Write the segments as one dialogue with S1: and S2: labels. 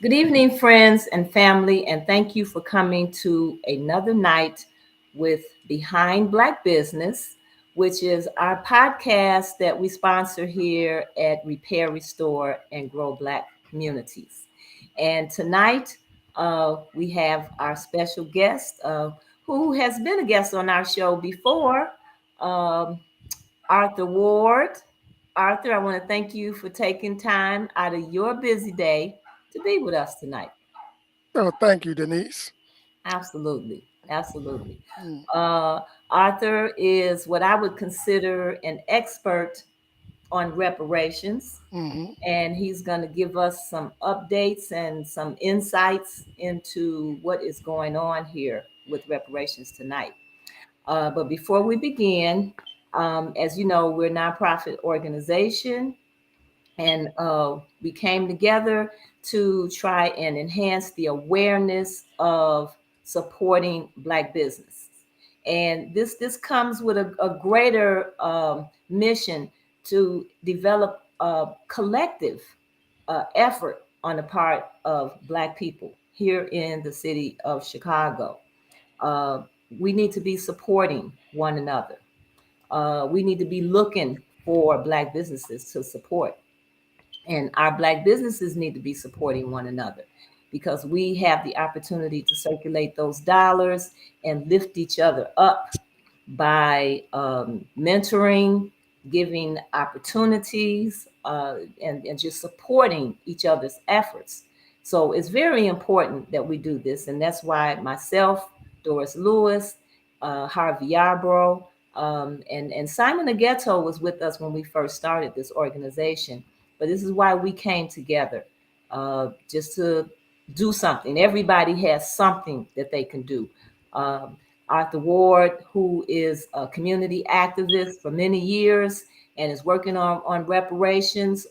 S1: Good evening, friends and family, and thank you for coming to another night with Behind Black Business, which is our podcast that we sponsor here at Repair, Restore, and Grow Black Communities. And tonight, we have our special guest who has been a guest on our show before, um, Arthur Ward. Arthur, I want to thank you for taking time out of your busy day to be with us tonight.
S2: Oh, thank you, Denise.
S1: Absolutely. Absolutely.
S2: Mm.
S1: Uh, Arthur is what I would consider an expert on reparations,
S2: Hmm.
S1: and he's going to give us some updates and some insights into what is going on here with reparations tonight. But before we begin, as you know, we're a nonprofit organization, and we came together to try and enhance the awareness of supporting Black business. And this comes with a greater mission to develop a collective effort on the part of Black people here in the city of Chicago. Uh, we need to be supporting one another. We need to be looking for Black businesses to support, and our Black businesses need to be supporting one another because we have the opportunity to circulate those dollars and lift each other up by mentoring, giving opportunities, and just supporting each other's efforts. So it's very important that we do this. And that's why myself, Doris Lewis, Harvey Yarbrough, and Simon Agueto was with us when we first started this organization. But this is why we came together, just to do something. Everybody has something that they can do. Um, Arthur Ward, who is a community activist for many years and is working on reparations.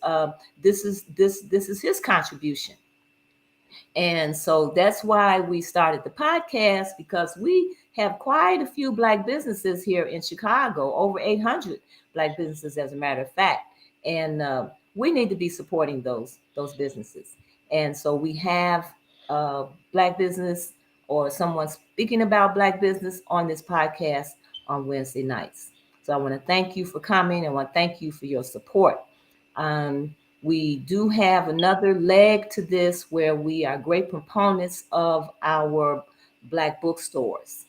S1: This is his contribution. And so that's why we started the podcast, because we have quite a few Black businesses here in Chicago, over 800 Black businesses, as a matter of fact. And we need to be supporting those businesses. And so we have Black business or someone speaking about Black business on this podcast on Wednesday nights. So I want to thank you for coming. I want to thank you for your support. Um, we do have another leg to this where we are great proponents of our Black bookstores.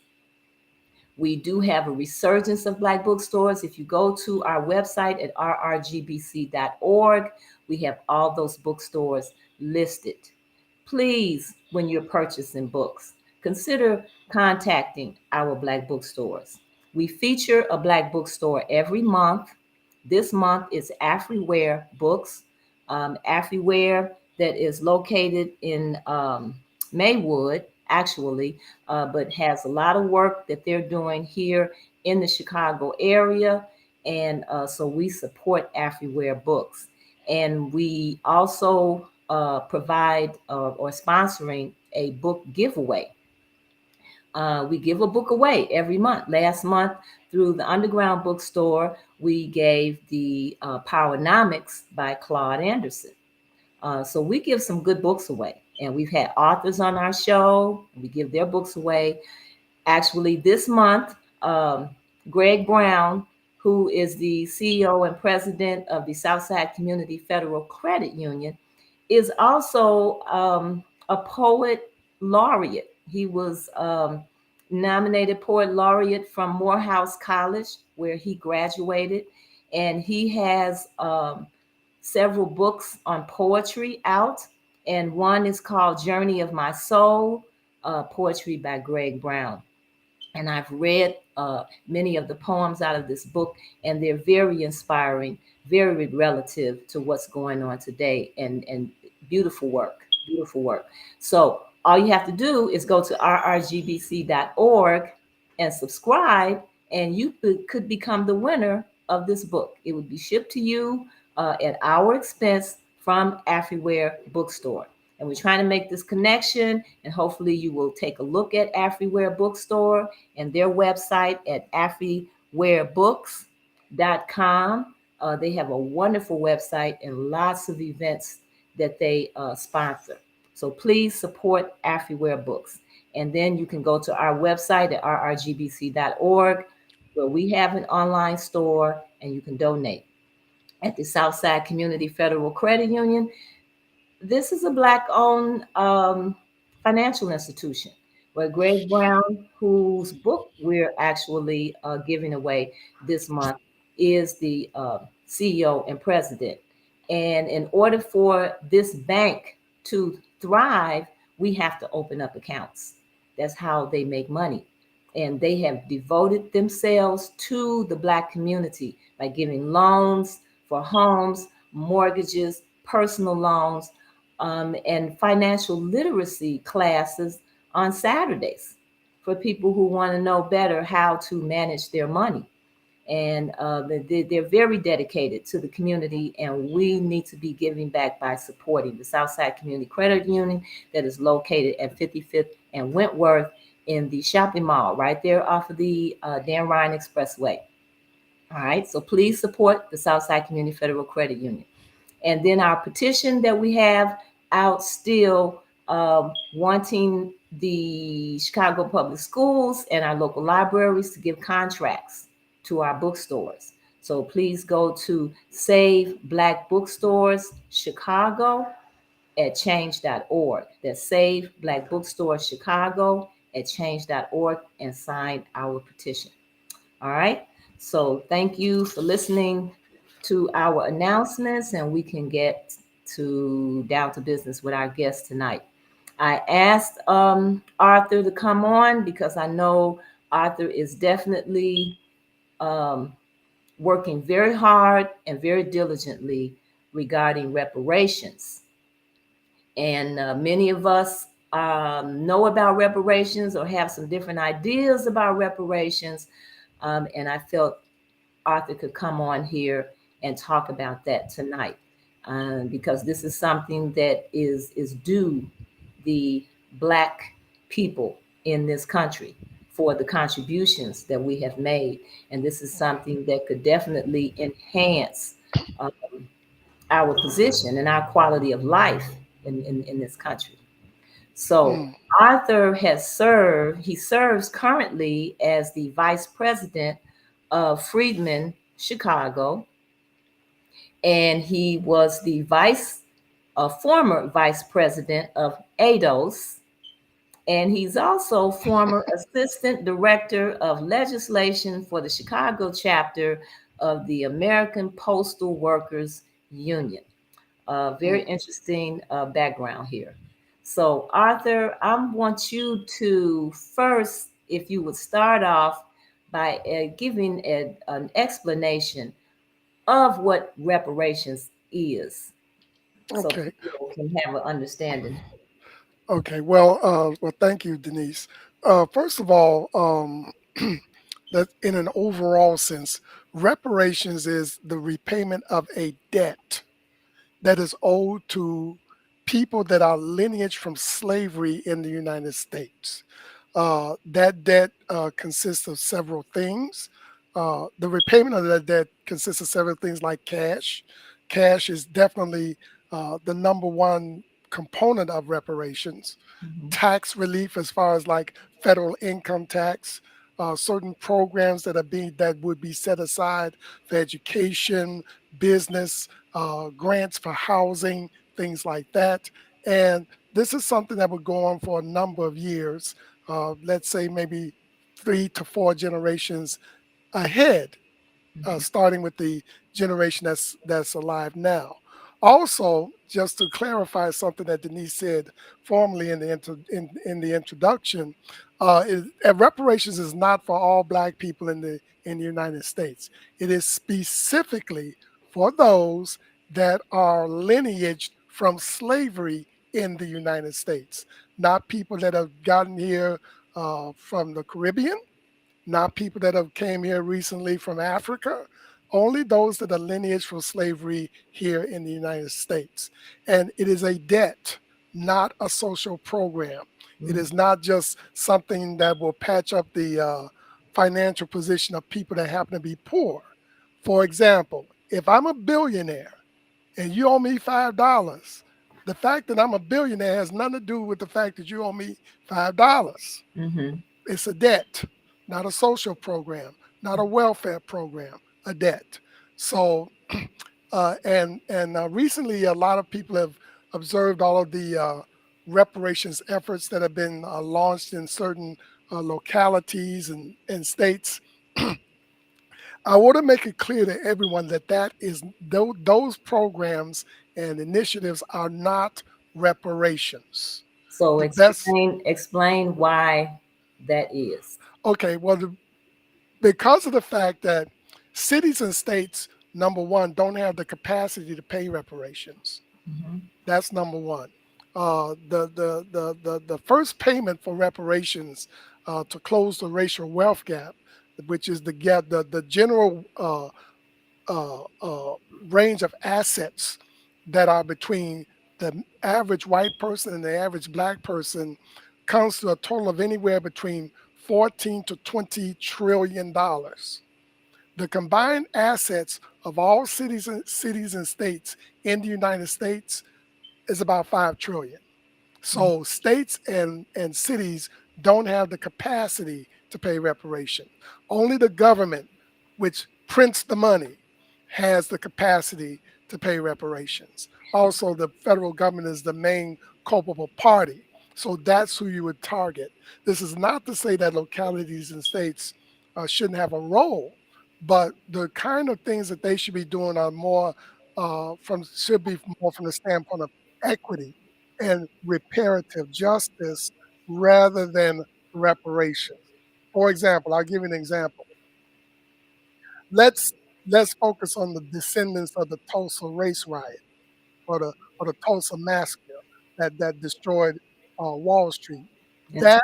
S1: We do have a resurgence of Black bookstores. If you go to our website at rrgbc.org, we have all those bookstores listed. Please, when you're purchasing books, consider contacting our Black bookstores. We feature a Black bookstore every month. This month is Afriware Books. Afriware that is located in Maywood, actually, but has a lot of work that they're doing here in the Chicago area. And so we support Afriware Books. And we also provide or sponsoring a book giveaway. We give a book away every month. Last month, through the Underground Bookstore, we gave the Powernomics by Claude Anderson. So we give some good books away. And we've had authors on our show. We give their books away. Actually, this month, Greg Brown, who is the CEO and president of the Southside Community Federal Credit Union, is also a poet laureate. He was nominated poet laureate from Morehouse College, where he graduated, and he has several books on poetry out, and one is called Journey of My Soul, poetry by Greg Brown. and I've read many of the poems out of this book, and they're very inspiring, very relative to what's going on today, and beautiful work, beautiful work. So all you have to do is go to rrgbc.org and subscribe, and you could become the winner of this book. It would be shipped to you at our expense from Afriware Bookstore. And we're trying to make this connection, and hopefully you will take a look at Afriware Bookstore and their website at afriwarebooks.com. They have a wonderful website and lots of events that they sponsor. So please support Afriware Books. And then you can go to our website at rrgbc.org, where we have an online store and you can donate. At the Southside Community Federal Credit Union, this is a Black-owned financial institution where Greg Brown, whose book we're actually giving away this month, is the CEO and president. And in order for this bank to thrive, we have to open up accounts. That's how they make money. And they have devoted themselves to the Black community by giving loans for homes, mortgages, personal loans, and financial literacy classes on Saturdays for people who want to know better how to manage their money. And they're very dedicated to the community, and we need to be giving back by supporting the Southside Community Credit Union that is located at 55th and Wentworth in the shopping mall right there off of the Dan Ryan Expressway. All right, so please support the Southside Community Federal Credit Union. And then our petition that we have out still, wanting the Chicago Public Schools and our local libraries to give contracts to our bookstores. So please go to Save Black Bookstores Chicago at change.org. That's Save Black Bookstores Chicago at change.org and sign our petition. All right. So thank you for listening to our announcements, and we can get to down to business with our guest tonight. I asked Arthur to come on because I know Arthur is definitely um, working very hard and very diligently regarding reparations. And many of us know about reparations or have some different ideas about reparations. And I felt Arthur could come on here and talk about that tonight, because this is something that is due the Black people in this country for the contributions that we have made, and this is something that could definitely enhance uh, our position and our quality of life in this country. So
S2: Mm,
S1: Arthur he serves currently as the vice president of Freedmen Chicago, and he was the former vice president of ADOS, and he's also former assistant director of legislation for the Chicago chapter of the American Postal Workers Union. Very
S2: mm.
S1: interesting background here. So, Arthur, I want you to first, if you would start off by giving an explanation of what reparations is, so
S2: Okay.
S1: people can have an understanding.
S2: Okay. Well, thank you, Denise. First of all, that in an overall sense, reparations is the repayment of a debt that is owed to people that are lineage from slavery in the United States. That debt consists of several things. The repayment of that debt consists of several things like cash. Cash is definitely the number one component of reparations.
S1: Mhm.
S2: Tax relief, as far as like federal income tax, certain programs that would be set aside for education, business, grants for housing, things like that. And this is something that would go on for a number of years, let's say maybe 3 to 4 generations ahead,
S1: Mhm.
S2: starting with the generation that's alive now. Also, just to clarify something that Denise said formally in in the introduction, reparations is not for all Black people in the United States. It is specifically for those that are lineaged from slavery in the United States, not people that have gotten here from the Caribbean, not people that have came here recently from Africa, only those that are lineage from slavery here in the United States. And it is a debt, not a social program. It
S1: Mhm.
S2: is not just something that will patch up the financial position of people that happen to be poor. For example, if I'm a billionaire and you owe me $5, the fact that I'm a billionaire has nothing to do with the fact that you owe me $5.
S1: Mhm.
S2: It's a debt, not a social program, not a welfare program, a debt. So, recently, a lot of people have observed all of the reparations efforts that have been launched in certain localities and states. I want to make it clear to everyone that those programs and initiatives are not reparations.
S1: So
S2: The best,
S1: explain why that is.
S2: okay, well, because of the fact that cities and states, number one, don't have the capacity to pay reparations.
S1: Mhm.
S2: That's number one. The first payment for reparations to close the racial wealth gap, which is the gap, the general range of assets that are between the average white person and the average Black person, comes to a total of anywhere between 14 to 20 trillion dollars. The combined assets of all cities and states in the United States is about 5 trillion. So states and cities don't have the capacity to pay reparation. Only the government, which prints the money, has the capacity to pay reparations. Also, the federal government is the main culpable party. So that's who you would target. This is not to say that localities and states shouldn't have a role, but the kind of things that they should be doing are more from should be more from the standpoint of equity and reparative justice rather than reparations. For example, I'll give you an example. Let's let's focus on the descendants of the Tulsa race riot or the Tulsa massacre that destroyed Wall Street. That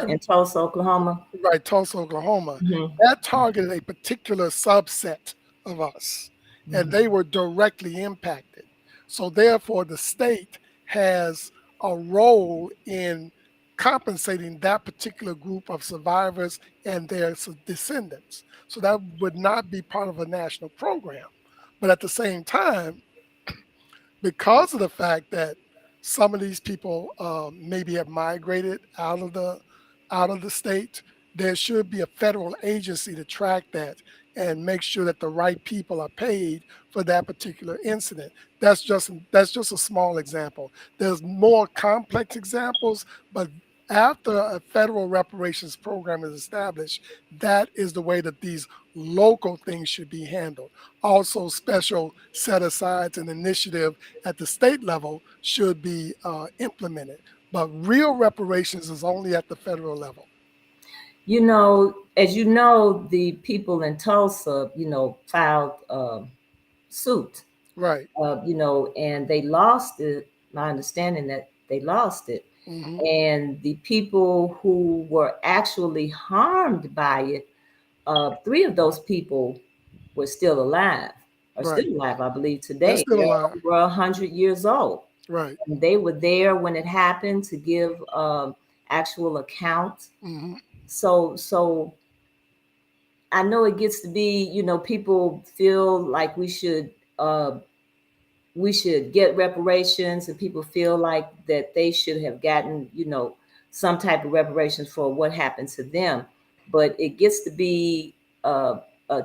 S1: In Tulsa, Oklahoma.
S2: right, Tulsa, Oklahoma,
S1: Mhm.
S2: that targeted a particular subset of us, and
S1: Mhm.
S2: they were directly impacted. So therefore, the state has a role in compensating that particular group of survivors and their descendants. So that would not be part of a national program. But at the same time, because of the fact that some of these people maybe have migrated out of the state, there should be a federal agency to track that and make sure that the right people are paid for that particular incident. That's just a small example. There's more complex examples, but after a federal reparations program is established, that is the way that these local things should be handled. Also, special set asides and initiative at the state level should be implemented. But real reparations is only at the federal level.
S1: As you know, the people in Tulsa, filed suit,
S2: Right.
S1: and they lost it. My understanding that they lost it,
S2: Hmm.
S1: and the people who were actually harmed by it, three of those people were still alive,
S2: Right.
S1: I believe,
S2: They're
S1: today.
S2: still
S1: They're
S2: alive.
S1: over 100 years old.
S2: Right.
S1: And they were there when it happened to give actual account.
S2: Hmm.
S1: So I know it gets to be, people feel like we should get reparations, and people feel like that they should have gotten, some type of reparations for what happened to them. But it gets to be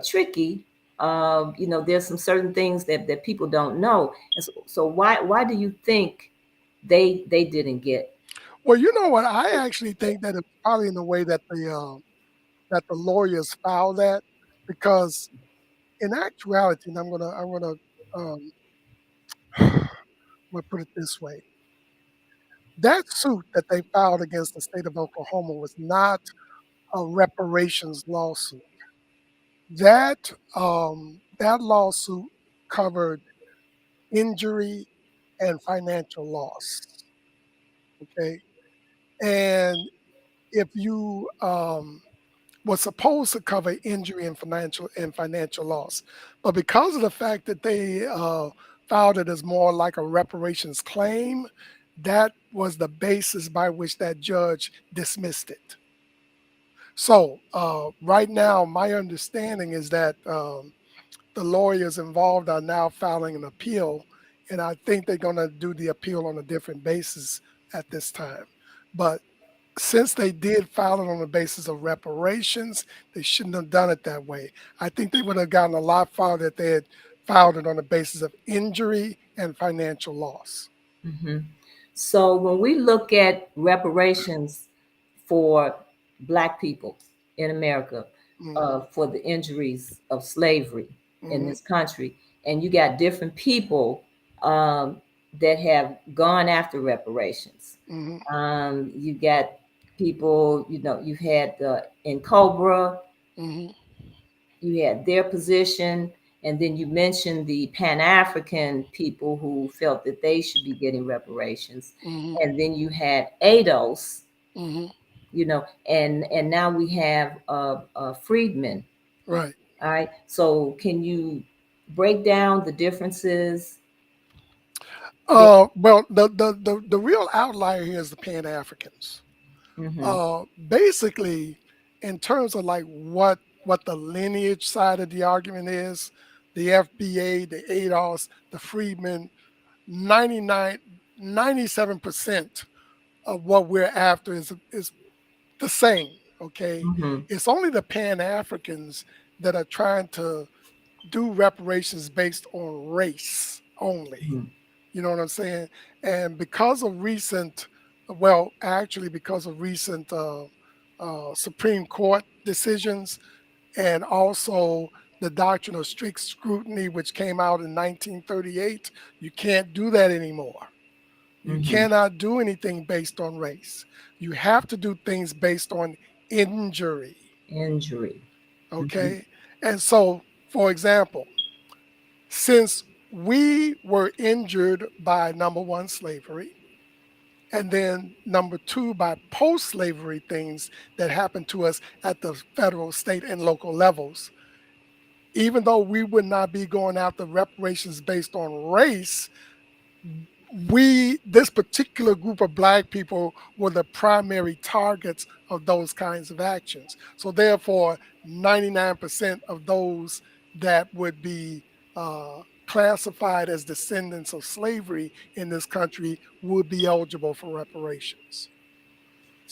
S1: tricky. There's some certain things that people don't know, and so why do you think they didn't get?
S2: Well, you know what? I actually think that it's probably in the way that the lawyers filed that, because in actuality, and I'm gonna we'll put it this way. That suit that they filed against the state of Oklahoma was not a reparations lawsuit. That lawsuit covered injury and financial loss. Okay, and if you was supposed to cover injury and financial loss, but because of the fact that they filed it as more like a reparations claim, that was the basis by which that judge dismissed it. So right now, my understanding is that the lawyers involved are now filing an appeal, and I think they're going to do the appeal on a different basis at this time. But since they did file it on the basis of reparations, they shouldn't have done it that way. I think they would have gotten a lot farther if they had filed it on the basis of injury and financial loss.
S1: Hmm. So when we look at reparations for Black people in America,
S2: Hmm.
S1: for the injuries of slavery in
S2: Hmm.
S1: this country, and you got different people um, that have gone after reparations.
S2: Hmm.
S1: You got people, you've had in Cobra,
S2: Hmm.
S1: you had their position, and then you mentioned the Pan African people who felt that they should be getting reparations,
S2: Hmm.
S1: and then you had ADOS,
S2: Hmm.
S1: and now we have Freedmen.
S2: Right.
S1: All right, so can you break down the differences there?
S2: Well, the real outlier here is the Pan Africans.
S1: Mm-hmm,
S2: Basically, in terms of like what the lineage side of the argument is, the FBA, the ADOS, the Freedmen, 99, 97% of what we're after is the same. Okay,
S1: mm-hmm,
S2: it's only the Pan Africans that are trying to do reparations based on race only.
S1: mm-hmm,
S2: You know what I'm saying? And because of recent, well, actually, because of recent Supreme Court decisions, and also the doctrine of strict scrutiny, which came out in 1938, you can't do that anymore. You
S1: mm-hmm.
S2: cannot do anything based on race. You have to do things based on injury.
S1: Injury. Mm-hmm,
S2: Okay. And so, for example, since we were injured by number one, slavery, and then number two, by post slavery things that happened to us at the federal, state, and local levels, even though we would not be going after reparations based on race, this particular group of Black people were the primary targets of those kinds of actions. So therefore, 99% of those that would be classified as descendants of slavery in this country would be eligible for reparations.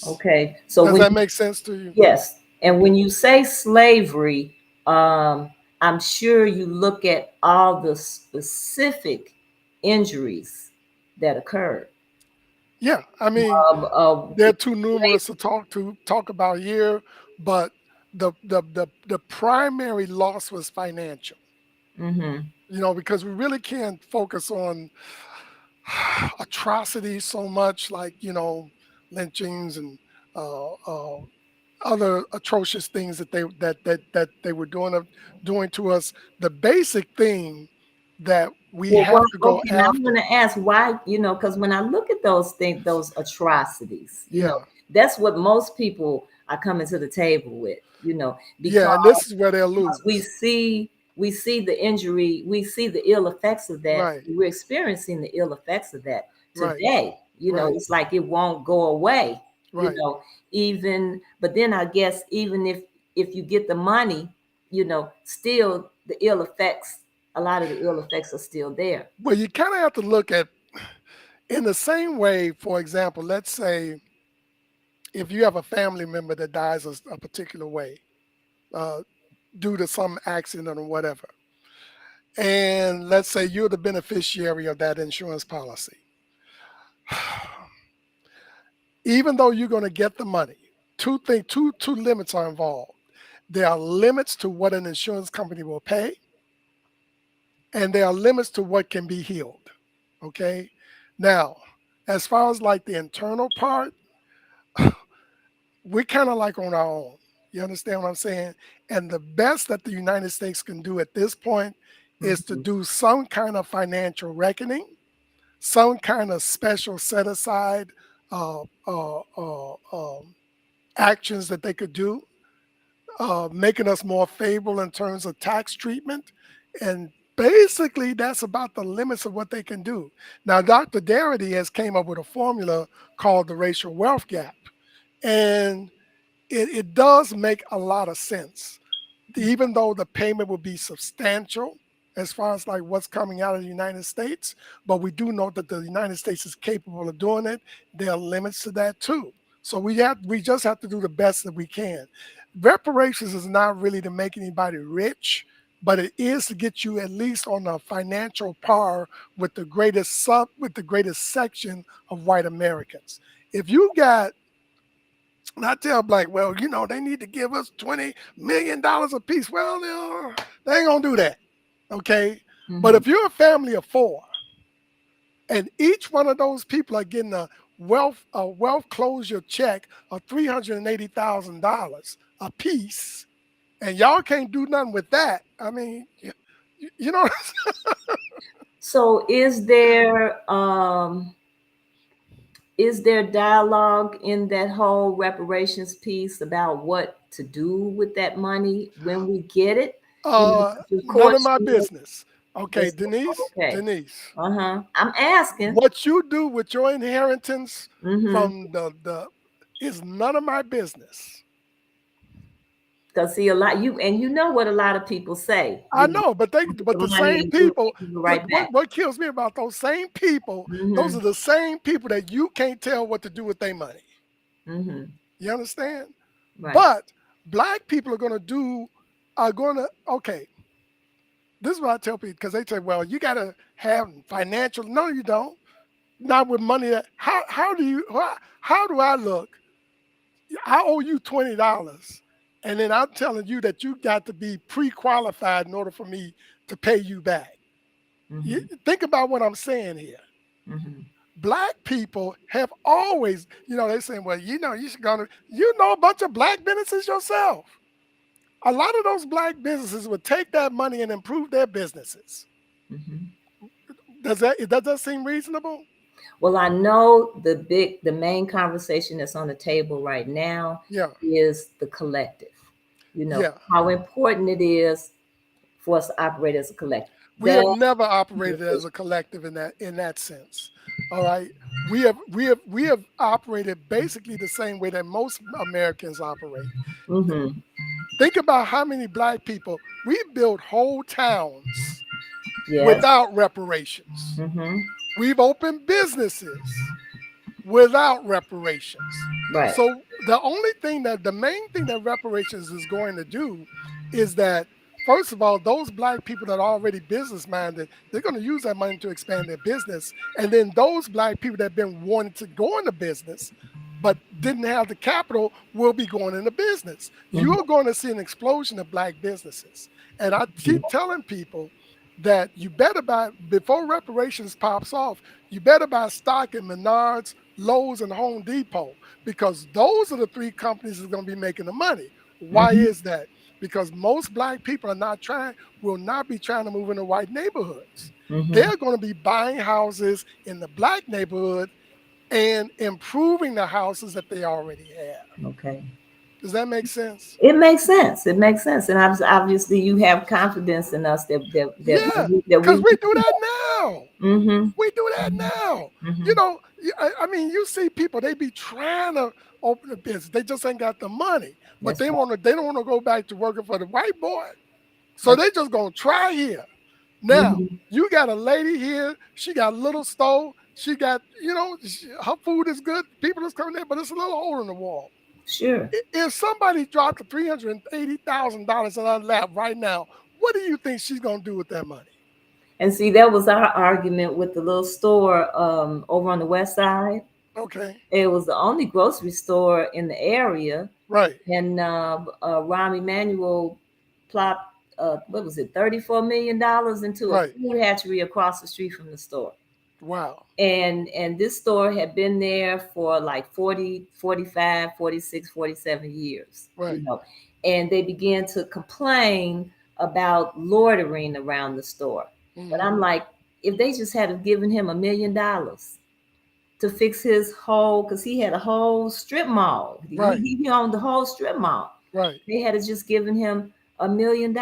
S1: okay, so
S2: Does
S1: when
S2: that make sense to you?
S1: yes, and when you say slavery, um, I'm sure you look at all the specific injuries that occurred.
S2: Yeah, I mean, they're too numerous to
S1: Slavery.
S2: talk about here, but the primary loss was financial.
S1: Mm-hmm.
S2: Because we really can't focus on atrocities so much, like lynchings and other atrocious things that they were doing to us. The basic thing that we
S1: Well,
S2: have to go
S1: okay, now I'm going
S2: after.
S1: to ask why, because when I look at those things, those atrocities,
S2: Yeah,
S1: that's what most people are coming to the table with,
S2: yeah,
S1: because
S2: and this is where they'll
S1: we
S2: lose.
S1: see we see the injury, we see the ill effects of that.
S2: Right,
S1: We're experiencing the ill effects of that
S2: right,
S1: today.
S2: right,
S1: It's like it won't go away. You
S2: right.
S1: know, even but then I guess even if you get the money, still the ill effects. A lot of the ill effects are still there.
S2: Well, you kind of have to look at in the same way. For example, let's say if you have a family member that dies a particular way uh, due to some accident or whatever, and let's say you're the beneficiary of that insurance policy, even though you're going to get the money, two limits are involved. There are limits to what an insurance company will pay, and there are limits to what can be healed. Okay, Now, as far as like the internal part, we're kind of like on our own. You understand what I'm saying? And the best that the United States can do at this point is to
S1: Mm-hmm.
S2: do some kind of financial reckoning, some kind of special set aside uh, uh, uh, um, actions that they could do, making us more favorable in terms of tax treatment. And basically, that's about the limits of what they can do. Now, Dr. Darity has came up with a formula called the racial wealth gap. And it does make a lot of sense, even though the payment would be substantial as far as like what's coming out of the United States. But we do know that the United States is capable of doing it. There are limits to that too. So we just have to do the best that we can. Reparations is not really to make anybody rich, but it is to get you at least on a financial par with the greatest section of white Americans. If you got, and I tell Black, well, they need to give us $20 million a piece. Well, they ain't gonna do that. Okay. But
S1: Mm-hmm.
S2: if you're a family of four and each one of those people are getting a wealth closure check of $380,000 a piece, and y'all can't do nothing with that. I mean, you know,
S1: So is there dialogue in that whole reparations piece about what to do with that money when we get it? The
S2: none of
S1: courts.
S2: my business. Okay,
S1: It's
S2: Denise,
S1: okay.
S2: Denise.
S1: Uh-huh. I'm asking.
S2: What you do with your inheritance
S1: Mm-hmm.
S2: from the is none of my business.
S1: Because see, a lot you know what a lot of people say.
S2: I know, but
S1: Get
S2: but
S1: the
S2: the
S1: money
S2: same
S1: and
S2: people,
S1: give it
S2: what
S1: right
S2: what
S1: back.
S2: what kills me about those same people, those
S1: Mm-hmm.
S2: are the same people that you can't tell what to do with their money.
S1: Mm-hmm.
S2: You understand?
S1: Right.
S2: But black people are gonna okay. This is what I tell people because they say, well, you gotta have financial. No, you don't. Not with money that how do I look? I owe you $20. And then I'm telling you that you got to be pre-qualified in order for me to pay you back. You,
S1: Mm-hmm.
S2: think about what I'm saying here.
S1: Mm-hmm.
S2: Black people have always, they're saying, well, you should go to, a bunch of black businesses yourself. A lot of those black businesses would take that money and improve their businesses.
S1: Mm-hmm.
S2: Does that seem reasonable?
S1: Well, I know the main conversation that's on the table right now
S2: Yeah,
S1: is the collective.
S2: yeah.
S1: How important it is for us to operate as a collective.
S2: We have
S1: That
S2: never operated as a collective in that sense. All right. We have operated basically the same way that most Americans operate.
S1: mm-hmm.
S2: Think about how many black people we built whole towns
S1: Yes.
S2: without reparations.
S1: Mm-hmm.
S2: We've opened businesses without reparations.
S1: Right.
S2: So the main thing that reparations is going to do is that first of all, those black people that are already business minded, they're going to use that money to expand their business. And then those black people that have been wanting to go into business but didn't have the capital will be going into business.
S1: Mm-hmm.
S2: You're going to see an explosion of black businesses. And I keep telling people that you better buy before reparations pops off, you better buy stock in Menards, Lowe's, and Home Depot because those are the three companies that's going to be making the money. Why
S1: Mm-hmm.
S2: is that? Because most black people will not be trying to move into white neighborhoods.
S1: Mm-hmm.
S2: They're going to be buying houses in the black neighborhood and improving the houses that they already have.
S1: Okay.
S2: Does that make sense?
S1: It makes sense. It makes sense, and obviously you have confidence in us
S2: Yeah,
S1: that
S2: because
S1: we.
S2: we do that now.
S1: Mm-hmm.
S2: We do that now.
S1: Mm-hmm.
S2: I mean, you see people, they be trying to open a business. They just ain't got the money. But
S1: That's right.
S2: they don't want to go back to working for the white boy. So
S1: That's.
S2: they just gonna try here. Now,
S1: Mm-hmm.
S2: you got a lady here, she got a little stove, she got, her food is good, people is coming in, but it's a little hole in the wall.
S1: Sure.
S2: If somebody dropped the $380,000 in her lap right now, what do you think she's gonna do with that money?
S1: And see, that was our argument with the little store over on the west side.
S2: Okay,
S1: It was the only grocery store in the area,
S2: right,
S1: and Rahm Emanuel plopped what was it, $34 million into a
S2: right.
S1: food hatchery across the street from the store.
S2: Wow.
S1: And this store had been there for like 40, 45, 46, 47 years,
S2: Right.
S1: and they began to complain about loitering around the store. But
S2: Hmm.
S1: I'm like, if they just had have given him $1 million to fix his whole, because he had a whole strip mall,
S2: Right.
S1: he owned the whole strip mall.
S2: Right.
S1: They had just given him $1 million,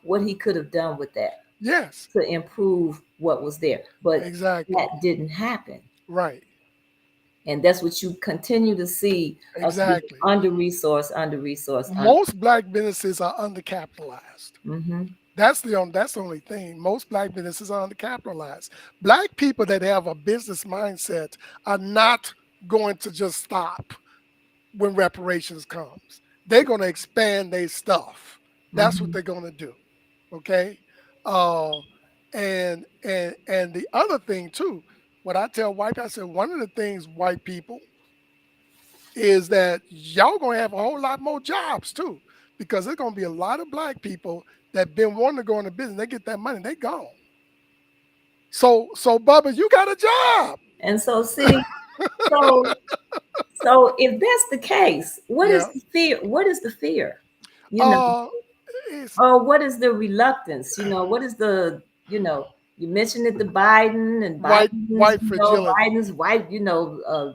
S1: what he could have done with that
S2: Yes.
S1: to improve what was there. But
S2: Exactly.
S1: that didn't happen.
S2: Right.
S1: And that's what you continue to see us being
S2: Exactly.
S1: under resourced, under resourced,
S2: Most black businesses are undercapitalized.
S1: mm-hmm,
S2: That's the only thing. Most black businesses are undercapitalized. Black people that have a business mindset are not going to just stop when reparations comes. They're going to expand their stuff. That's what
S1: mm-hmm,
S2: they're going to do. Okay. Uh, and the other thing too, what I tell white people, I said one of the things white people is that y'all gonna have a whole lot more jobs too, because there's gonna be a lot of black people that been wanting to go into business. They get that money, they gone. So Bubba, you got a job.
S1: and so see, so so if that's the case, what is
S2: Yeah.
S1: the fear? What is the fear? You know,
S2: Uh, it's
S1: or what is the reluctance? What is the, you mentioned it, the Biden and
S2: white fragility.
S1: Biden's white,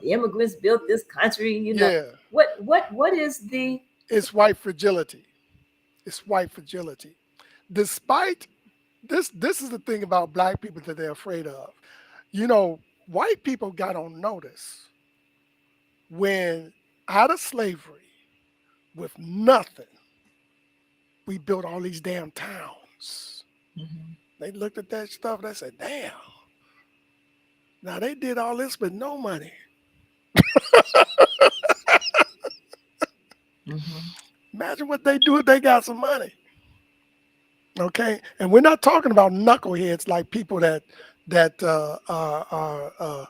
S1: immigrants built this country,
S2: Yeah,
S1: what is the,
S2: it's white fragility. It's white fragility. Despite this is the thing about black people that they're afraid of. White people got on notice when out of slavery with nothing, we built all these damn towns.
S1: Mhm,
S2: They looked at that stuff, they said, damn, now they did all this with no money.
S1: mhm,
S2: Imagine what they do if they got some money. Okay. And we're not talking about knuckleheads like people that are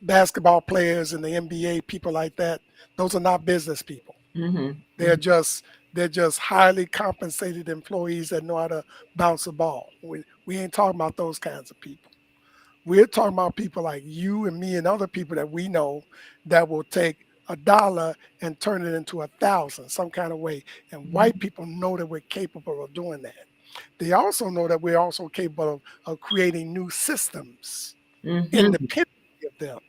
S2: basketball players in the NBA, people like that. Those are not business people.
S1: mhm,
S2: They're just they're just highly compensated employees that know how to bounce a ball. We ain't talking about those kinds of people. We're talking about people like you and me and other people that we know that will take $1 and turn it into 1,000 some kind of way. And
S1: mhm,
S2: white people know that we're capable of doing that. They also know that we're also capable of creating new systems
S1: mhm,
S2: independently of them,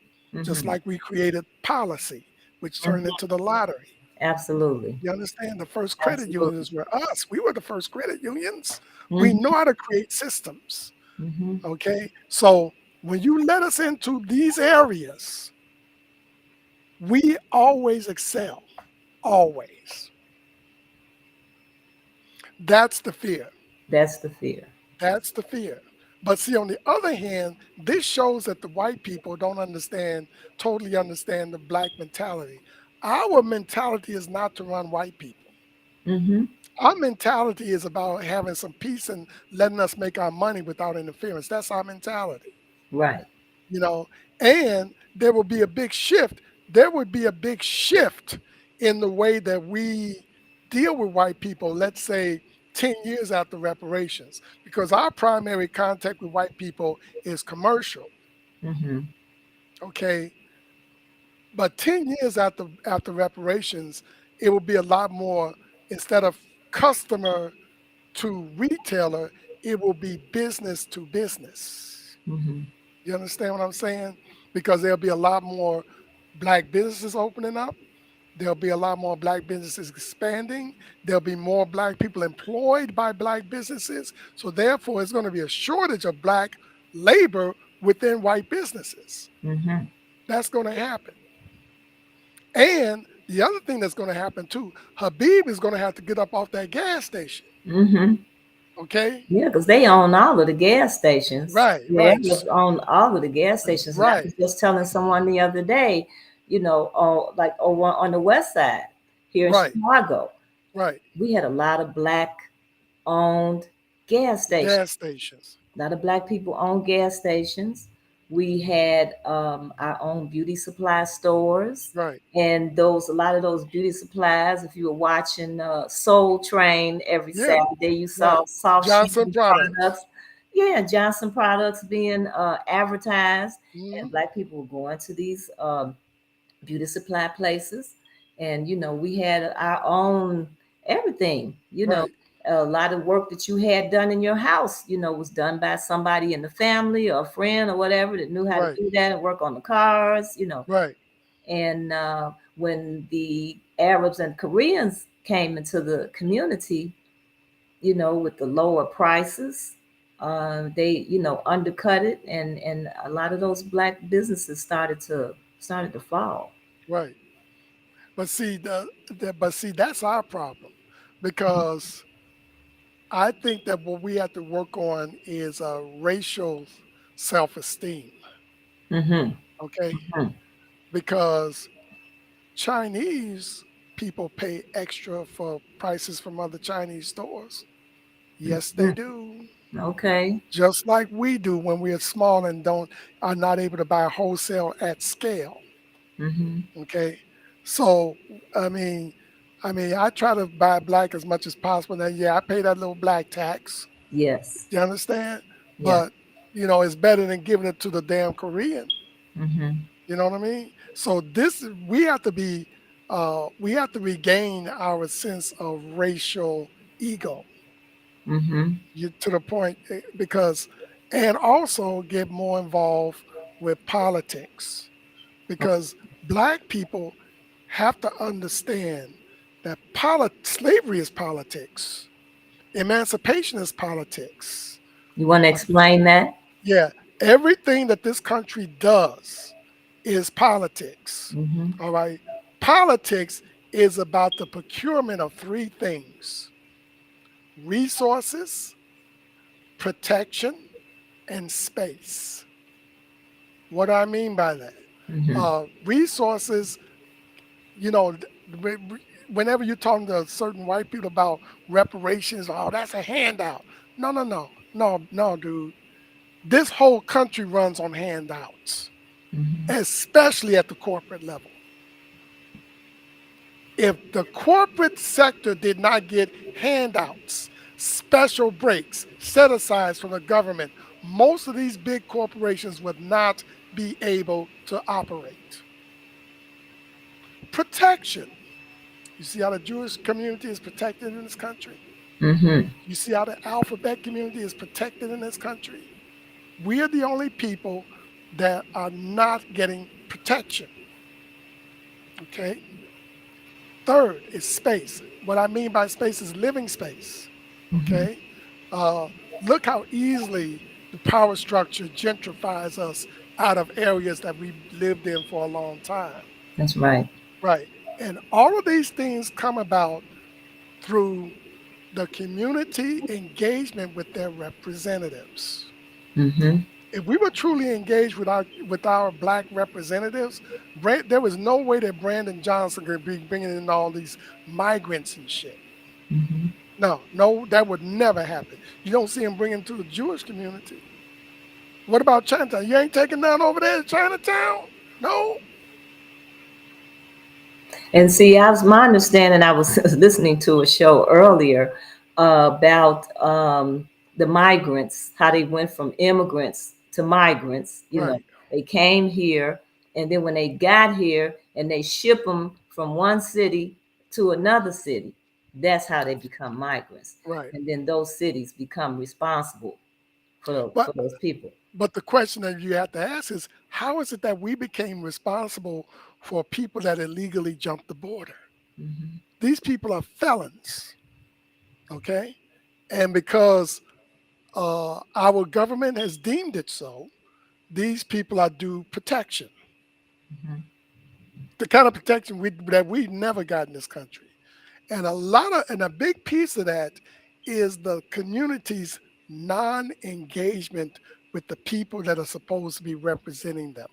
S2: just
S1: mhm,
S2: like we created policy, which turned
S1: mhm.
S2: into the lottery.
S1: Absolutely,
S2: You understand? The first credit
S1: absolutely.
S2: unions were us. We were the first credit unions. We
S1: Mhm,
S2: know how to create systems.
S1: mhm,
S2: Okay. So when you let us into these areas, we always excel. Always. That's the fear.
S1: that's the fear.
S2: That's the fear. But see, on the other hand, this shows that the white people don't totally understand the black mentality. Our mentality is not to run white people.
S1: Mhm,
S2: Our mentality is about having some peace and letting us make our money without interference. That's our mentality,
S1: right.
S2: you know. And there will be a big shift. There would be a big shift in the way that we deal with white people, let's say 10 years after reparations, because our primary contact with white people is commercial.
S1: Mhm,
S2: Okay. But 10 years after reparations, it will be a lot more, instead of customer to retailer, it will be business to business.
S1: mhm,
S2: You understand what I'm saying? Because there'll be a lot more black businesses opening up. There'll be a lot more black businesses expanding. There'll be more black people employed by black businesses. So therefore, it's going to be a shortage of black labor within white businesses.
S1: mhm,
S2: That's going to happen. And the other thing that's going to happen too, Habib is going to have to get up off that gas station.
S1: mhm.
S2: Okay?
S1: Yeah, because they own all of the gas stations.
S2: Right,
S1: The
S2: right,
S1: areas own all of the gas stations. And I
S2: right,
S1: was just telling someone the other day, like over on the west side here in
S2: right,
S1: Chicago,
S2: right.
S1: we had a lot of black owned gas stations.
S2: Gas stations.
S1: A lot of black people own gas stations. We had our own beauty supply stores,
S2: Right.
S1: and a lot of those beauty supplies. If you were watching Soul Train every
S2: Yeah,
S1: Saturday, you
S2: right.
S1: saw soft
S2: Johnson
S1: shaving
S2: products.
S1: products. Yeah, Johnson products being advertised, and
S2: Mhm.
S1: black people were going to these beauty supply places, and we had our own everything.
S2: Right,
S1: A lot of work that you had done in your house, was done by somebody in the family or a friend or whatever that knew how to
S2: right,
S1: do that and work on the cars.
S2: right,
S1: And when the Arabs and Koreans came into the community, with the lower prices, they undercut it, and a lot of those black businesses started to fall.
S2: right. But see, that's our problem because I think that what we have to work on is racial self-esteem.
S1: Mm-hmm.
S2: Okay,
S1: Hmm.
S2: because Chinese people pay extra for prices from other Chinese stores. Yes, they do.
S1: Okay.
S2: Just like we do when we are small and don't are not able to buy wholesale at scale.
S1: Mm-hmm.
S2: Okay, so I mean, I try to buy black as much as possible. Now, yeah, I pay that little black tax.
S1: Yes.
S2: You understand?
S1: Yeah.
S2: But it's better than giving it to the damn Korean.
S1: Mm-hmm.
S2: You know what I mean? So we have to be we have to regain our sense of racial ego.
S1: Mm-hmm.
S2: To the point because and also get more involved with politics because black people have to understand that slavery is politics, emancipation is politics.
S1: You want to
S2: uh,
S1: explain that?
S2: yeah, everything that this country does is politics.
S1: Mm-hmm.
S2: All right, politics is about the procurement of three things: resources, protection, and space. What do I mean by that?
S1: Mm-hmm.
S2: Resources, you know, whenever you're talking to certain white people about reparations, oh, that's a handout. No, no, no, no, no, dude. This whole country runs on handouts,
S1: Mm-hmm.
S2: especially at the corporate level. If the corporate sector did not get handouts, special breaks, set asides from the government, most of these big corporations would not be able to operate. Protection. You see how the Jewish community is protected in this country?
S1: Mm-hmm.
S2: You see how the alphabet community is protected in this country? We are the only people that are not getting protection. Okay. Third is space. What I mean by space is living space.
S1: Mm-hmm.
S2: Okay. Uh, Look how easily the power structure gentrifies us out of areas that we've lived in for a long time.
S1: That's right.
S2: Right. And all of these things come about through the community engagement with their representatives.
S1: Mm-hmm.
S2: If we were truly engaged with our black representatives, there was no way that Brandon Johnson could be bringing in all these migrants and shit.
S1: Mm-hmm.
S2: No, no, that would never happen. You don't see him bringing to the Jewish community. What about Chinatown? You ain't taking down over there in Chinatown? No.
S1: And see, I was my understanding. I was listening to a show earlier about the migrants, how they went from immigrants to migrants.
S2: Right,
S1: They came here, and then when they got here, and they ship them from one city to another city. That's how they become migrants,
S2: right.
S1: and then those cities become responsible
S2: But
S1: for those people.
S2: but the question that you have to ask is how is it that we became responsible for people that illegally jumped the border?
S1: Hmm.
S2: These people are felons, okay? And because our government has deemed it so, these people are due protection,
S1: Hmm.
S2: the kind of protection that we never got in this country. And a big piece of that is the community's non-engagement with the people that are supposed to be representing them.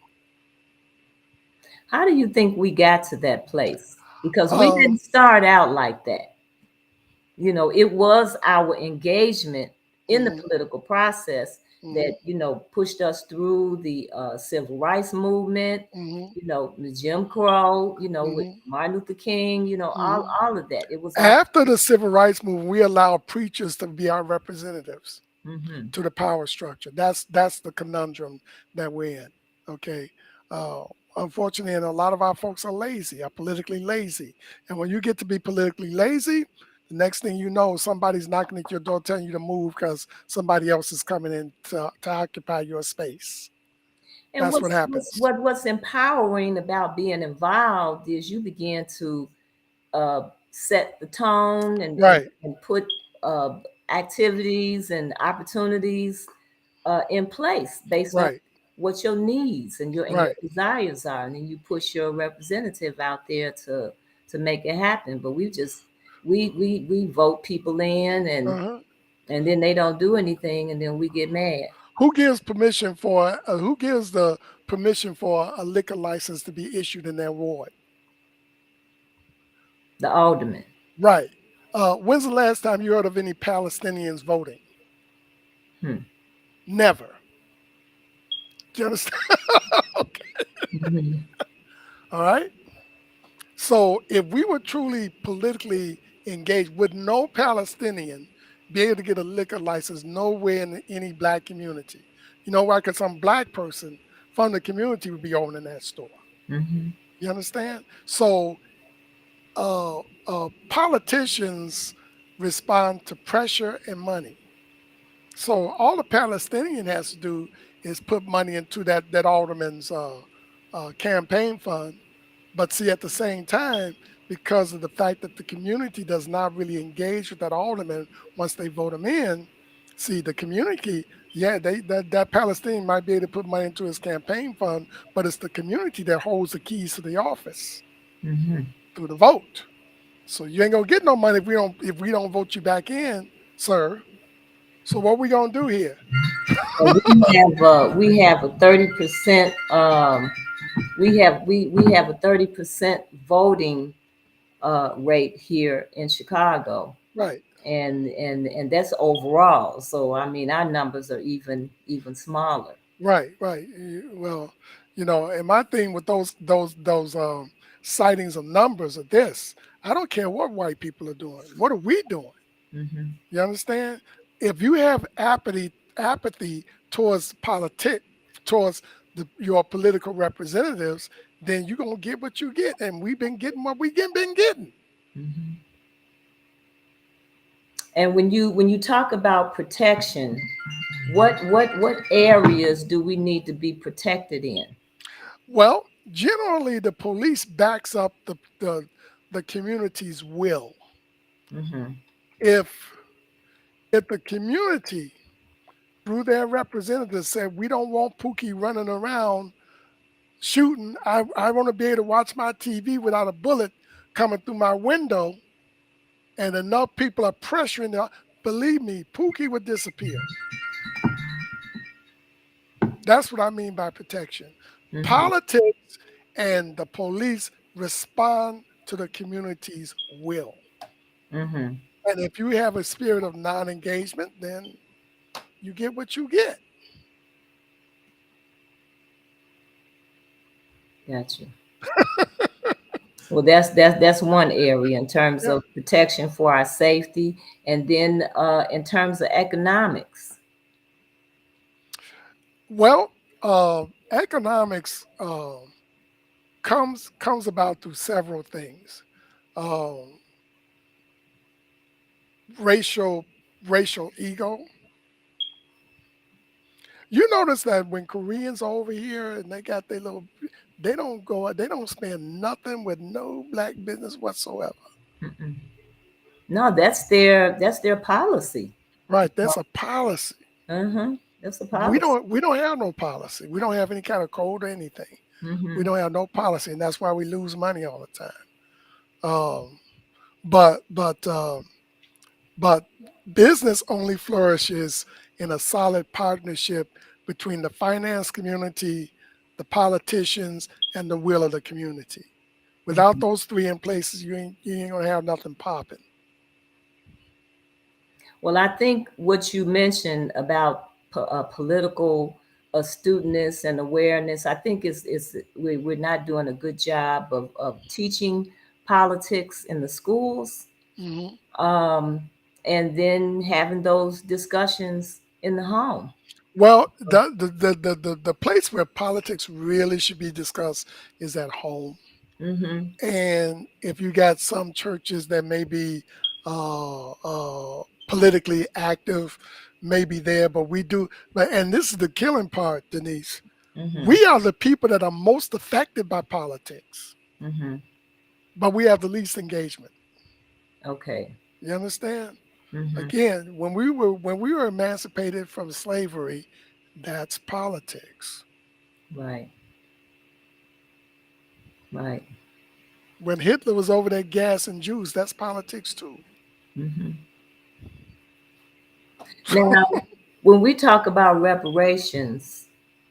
S1: How do you think we got to that place? Because we
S2: Um,
S1: didn't start out like that. It was our engagement in the
S2: mhm,
S1: political process
S2: mhm,
S1: that pushed us through the civil rights movement,
S2: mhm,
S1: the Jim Crow, with
S2: mhm,
S1: Martin Luther King, all
S2: mhm.
S1: all of that. It was our.
S2: After the civil rights movement, we allowed preachers to be our representatives.
S1: Mm-hmm.
S2: to the power structure. That's the conundrum that we're in. Okay. Uh, Unfortunately, and a lot of our folks are lazy, are politically lazy. And when you get to be politically lazy, the next thing you know, somebody's knocking at your door telling you to move because somebody else is coming in to occupy your space.
S1: And
S2: That's what happens.
S1: what's empowering about being involved is you begin to set the tone
S2: Right,
S1: and put uh, activities and opportunities in place based on
S2: right,
S1: what your needs and your
S2: right.
S1: desires are, and then you push your representative out there to make it happen. But we vote people in,
S2: Uh-huh.
S1: and then they don't do anything, and then we get mad.
S2: Who gives the permission for a liquor license to be issued in their ward?
S1: The alderman.
S2: Right. When's the last time you heard of any Palestinians voting?
S1: Hmm.
S2: Never. Do you understand? Okay.
S1: Hmm.
S2: All right. So if we were truly politically engaged, would no Palestinian be able to get a liquor license nowhere in any black community? You know why? Because some black person from the community would be owning that store.
S1: Hmm.
S2: You understand? So politicians respond to pressure and money. So all the Palestinian has to do is put money into that alderman's campaign fund. But see, at the same time, because of the fact that the community does not really engage with that alderman once they vote him in, see the community, yeah, that Palestinian might be able to put money into his campaign fund, but it's the community that holds the keys to the office
S1: Hmm.
S2: through the vote. So you ain't gonna get no money if we don't vote you back in, sir. So what we gonna do here?
S1: We have a 30%. We have a 30% voting rate here in Chicago,
S2: Right,
S1: and that's overall. So I mean, our numbers are even smaller.
S2: right. Well, and my thing with those sightings of numbers are this: I don't care what white people are doing. What are we doing?
S1: Hmm.
S2: You understand? If you have apathy towards towards your political representatives, then you're gonna get what you get, and we've been getting what been getting.
S1: Hmm. And when you talk about protection, what areas do we need to be protected in?
S2: Well, generally, the police backs up the community's will.
S1: Hmm.
S2: If the community, through their representatives, said we don't want Pookie running around shooting, I want to be able to watch my TV without a bullet coming through my window, and enough people are pressuring. Believe me, Pookie would disappear. That's what I mean by protection.
S1: Hmm.
S2: Politics and the police respond to the community's will.
S1: Hmm.
S2: And if you have a spirit of non-engagement, then you get what you get.
S1: Gotcha. Well, that's one area in terms
S2: Yeah.
S1: of protection for our safety, and then in terms of economics.
S2: Well, economics comes about through several things. Um, racial racial ego. You notice that when Koreans are over here and they got their little, they don't spend nothing with no black business whatsoever.
S1: Mm-mm. No, that's their policy.
S2: Right? That's a policy.
S1: Uh-huh. That's a
S2: We
S1: policy.
S2: don't have no policy. We don't have any kind of code or anything. We
S1: Mm-hmm.
S2: don't have no policy, and that's why we lose money all the time. Um, but but um, but business only flourishes in a solid partnership between the finance community, the politicians, and the will of the community. Without those three in places, you ain't gonna have nothing popping.
S1: Well, I think what you mentioned about political astuteness and awareness, I think we're not doing a good job of teaching politics in the schools,
S2: Hmm.
S1: um, and then having those discussions. in the home.
S2: Well, the place where politics really should be discussed is at home.
S1: Mm-hmm.
S2: And if you got some churches that may be politically active, maybe there, but we do. But and this is the killing part, Denise.
S1: Mm-hmm.
S2: We are the people that are most affected by politics,
S1: Mm-hmm.
S2: but we have the least engagement.
S1: Okay.
S2: You understand?
S1: Mm-hmm.
S2: Again, when we were emancipated from slavery, that's politics.
S1: Right. Right.
S2: When Hitler was over there gassing Jews, that's politics too.
S1: Mm-hmm. Now, when we talk about reparations,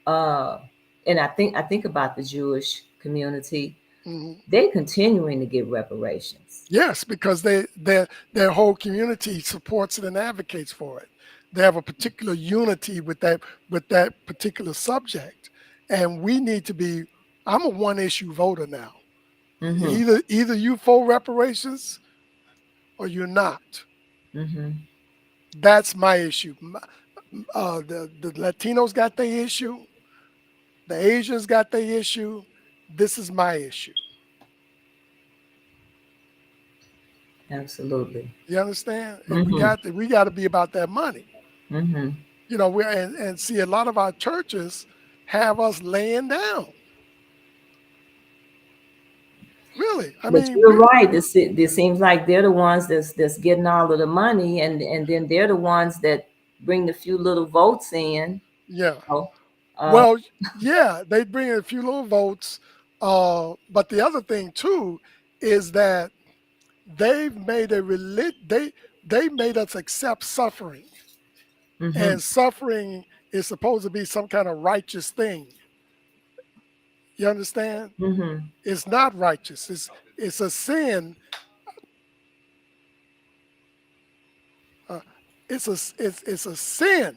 S1: uh, and I think about the Jewish community,
S2: Mhm.
S1: they're continuing to get reparations.
S2: Yes, because their whole community supports it and advocates for it. They have a particular unity with that particular subject, and we need to be. I'm a one issue voter now.
S1: Mm-hmm.
S2: Either you for reparations or you're not.
S1: Mm-hmm.
S2: That's my issue. The Latinos got their issue. The Asians got their issue. This is my issue.
S1: Absolutely.
S2: You understand? And we
S1: Mm-hmm.
S2: got to, we got to be about that money.
S1: Mm-hmm.
S2: We and see a lot of our churches have us laying down. Really, I
S1: But
S2: mean,
S1: you're right. This seems like they're the ones that's getting all of the money, and then they're the ones that bring the few little votes in.
S2: yeah.
S1: Oh, uh,
S2: Well, yeah, they bring in a few little votes. But the other thing too is that they've made a they made us accept suffering,
S1: mm-hmm.
S2: and suffering is supposed to be some kind of righteous thing. You understand?
S1: Mm-hmm.
S2: It's not righteous. It's a sin. Uh, it's a sin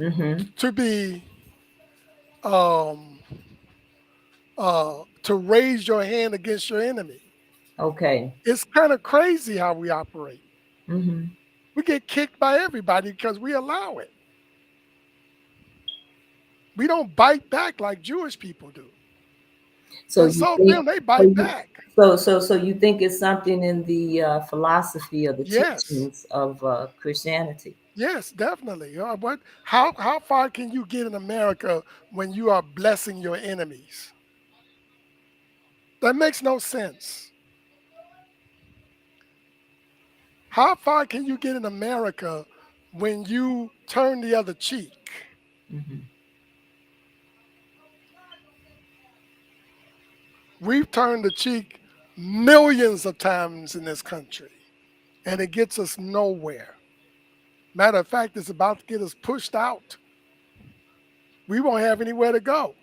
S1: Mm-hmm.
S2: to be um to raise your hand against your enemy.
S1: Okay.
S2: It's kind of crazy how we operate.
S1: Mm-hmm.
S2: We get kicked by everybody because we allow it. We don't bite back like Jewish people do.
S1: So you
S2: Insult
S1: think
S2: them, they
S1: so
S2: bite
S1: you
S2: back.
S1: so you think it's something in the philosophy or the
S2: Yes,
S1: teachings of Christianity?
S2: yes, definitely. What? How far can you get in America when you are blessing your enemies? That makes no sense. How far can you get in America when you turn the other cheek?
S1: Mm-hmm.
S2: We've turned the cheek millions of times in this country, and it gets us nowhere. Matter of fact, it's about to get us pushed out. We won't have anywhere to go.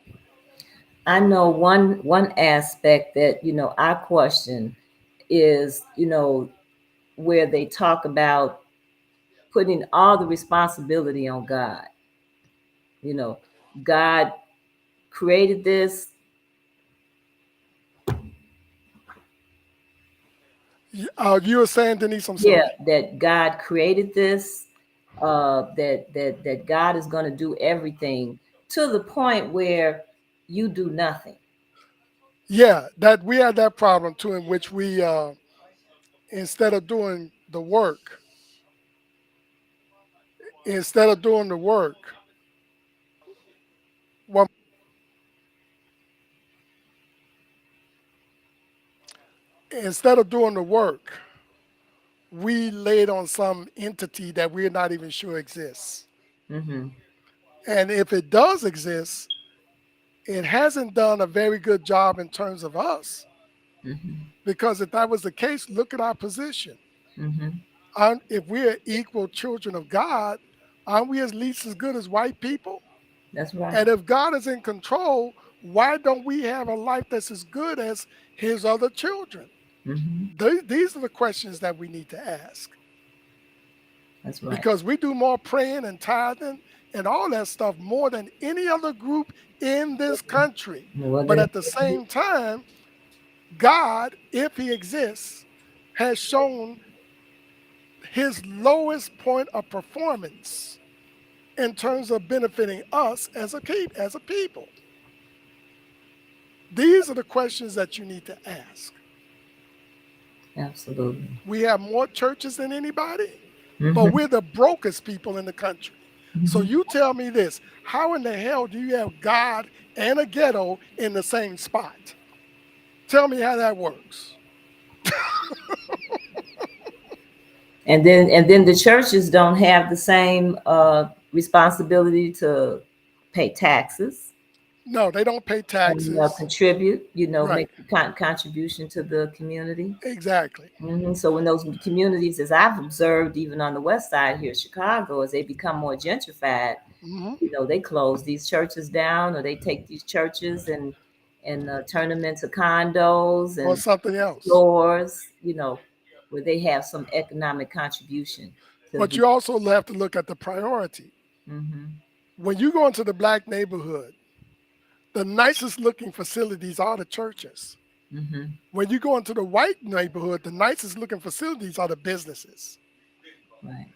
S1: I know one aspect that I question is where they talk about putting all the responsibility on God. You know, God created this.
S2: You were saying, Denise, I'm
S1: Yeah,
S2: sorry.
S1: that God created this. That God is going to do everything to the point where you do nothing.
S2: Yeah, that we had that problem too, in which we, instead of doing the work, instead of doing the work, well, instead of doing the work, we laid on some entity that we're not even sure exists.
S1: Mm-hmm.
S2: And if it does exist, it hasn't done a very good job in terms of us.
S1: Mm-hmm.
S2: Because if that was the case, look at our position.
S1: Mm-hmm.
S2: If we're equal children of God, aren't we at least as good as white people?
S1: That's right.
S2: And if God is in control, why don't we have a life that's as good as his other children?
S1: Mm-hmm.
S2: These are the questions that we need to ask,
S1: That's right.
S2: because we do more praying and tithing and all that stuff more than any other group in this country.
S1: More
S2: But
S1: than
S2: at the same time, God, if he exists, has shown his lowest point of performance in terms of benefiting us as as a people? These are the questions that you need to ask.
S1: Absolutely.
S2: We have more churches than anybody, but
S1: Mm-hmm.
S2: we're the brokest people in the country. So
S1: Mm-hmm.
S2: you tell me this, how in the hell do you have God and a ghetto in the same spot? Tell me how that works.
S1: And then the churches don't have the same responsibility to pay taxes
S2: No, they don't pay
S1: and
S2: taxes.
S1: contribute.
S2: Right.
S1: Make a contribution to the community.
S2: Exactly.
S1: So when those communities, as I've observed, even on the west side here, Chicago, as they become more gentrified,
S2: Hmm.
S1: they close these churches down, or they take these churches and turn them into condos
S2: Or
S1: and
S2: something else.
S1: stores, where they have some economic contribution to
S2: But
S1: the.
S2: you also have to look at the priority.
S1: Hmm.
S2: When you go into the black neighborhood, the nicest looking facilities are the churches.
S1: Hmm.
S2: When you go into the white neighborhood, the nicest looking facilities are the businesses.
S1: Right.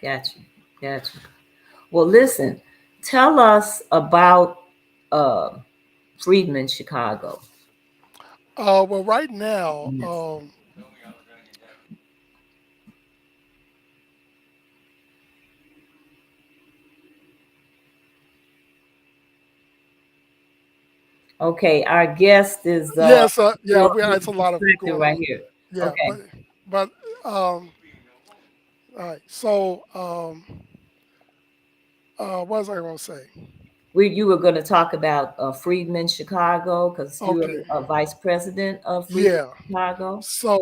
S1: Gotcha. Gotcha. Well, listen, tell us about uh, Freedmen Chicago.
S2: Well, right now,
S1: Yes. Okay, our guest is
S2: yes,
S1: a
S2: yeah,
S1: little
S2: it's a lot of
S1: distracted
S2: going
S1: right
S2: on.
S1: here.
S2: Yeah,
S1: Okay,
S2: but all right. So, what was I going to say?
S1: you were going to talk about Freedmen Chicago because you're
S2: Okay,
S1: a vice president of Freedmen
S2: yeah.
S1: Chicago.
S2: So,